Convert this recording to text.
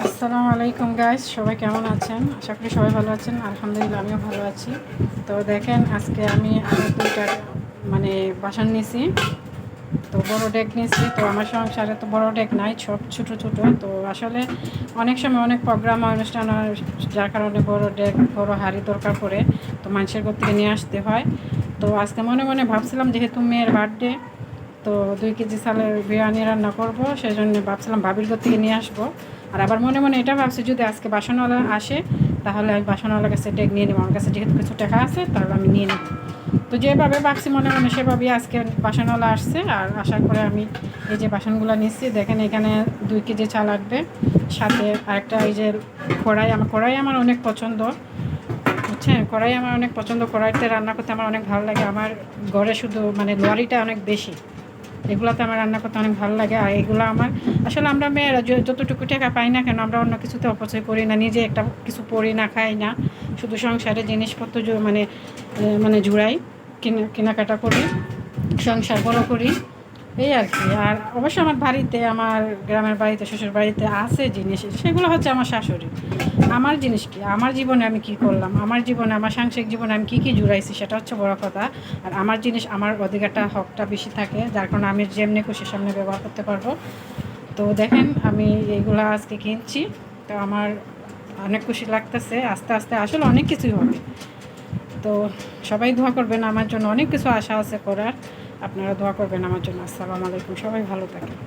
আসসালামু আলাইকুম গাইস, সবাই কেমন আছেন? আশা করি সবাই ভালো আছেন। আলহামদুলিল্লাহ আমিও ভালো আছি। তো দেখেন, আজকে আমি আরও দুইটা বাসন নিছি। তো বড় ডেক নিছি। তো আমার সংসারে তো বড় ডেক নাই, সব ছোটো ছোটো। তো আসলে অনেক সময় অনেক প্রোগ্রাম অনুষ্ঠান হয়, যার কারণে বড় ডেক বড় হাঁড়ি দরকার পড়ে। তো মানুষের ঘর থেকে নিয়ে আসতে হয়। তো আজকে মনে মনে ভাবছিলাম, যেহেতু মেয়ের বার্থডে, তো 2 কেজি চালের বিরিয়ানি রান্না করব, সেই জন্য ভাবছিলাম ভাবির ঘর থেকে নিয়ে আসবো। আর আবার মনে মনে এটা ভাবছি, যদি আজকে বাসনওয়ালা আসে তাহলে আমি বাসনওয়ালার কাছে ডেক নিয়ে নেবো। আমার কাছে যেহেতু কিছু টাকা আছে, তাহলে আমি নিয়ে নেব। তো যেভাবে ভাবছি মনে মনে সেভাবেই আজকে বাসনওয়ালা আসছে। আর আসার পরে আমি এই যে বাসনগুলো নিচ্ছি, দেখেন এখানে 2 কেজি চাল লাগবে। সাথে আরেকটা এই যে কড়াই আমার অনেক পছন্দ, বুঝছেন? কড়াই আমার অনেক পছন্দ। কড়াইতে রান্না করতে আমার অনেক ভালো লাগে। আমার ঘরে শুধু লোয়ারিটা অনেক বেশি, এগুলোতে আমার রান্না করতে অনেক ভালো লাগে। আর এগুলো আমার আসলে আমরা মেয়েরা যতটুকু টাকা পাই না কেন, আমরা অন্য কিছুতে অপচয় করি না, নিজে একটা কিছু পড়ি না, খাই না, শুধু সংসারে জিনিসপত্র জুড়াই, কেনাকাটা করি, সংসার বড় করি, এই আর কি। আর অবশ্য আমার বাড়িতে, আমার গ্রামের বাড়িতে, শ্বশুর বাড়িতে আছে জিনিস, সেগুলো হচ্ছে আমার শাশুড়ি। আমার জিনিস কি, আমার জীবনে আমি কি করলাম, আমার জীবনে, আমার সাংসারিক জীবনে আমি কী জুড়াইছি, সেটা হচ্ছে বড় কথা। আর আমার জিনিস, আমার অধিকারটা, হকটা বেশি থাকে, যার কারণে আমি যেমনি খুশি সামনে ব্যবহার করতে পারবো। তো দেখেন আমি এইগুলো আজকে কিনছি। তো আমার অনেক খুশি লাগতেছে। আস্তে আস্তে আসলে অনেক কিছুই হবে। তো সবাই দোয়া করবেন আমার জন্য, অনেক কিছু আশা আছে করার। আপনারা দোয়া করবেন আমার জন্য। আসসালামু আলাইকুম, সবাই ভালো থাকেন।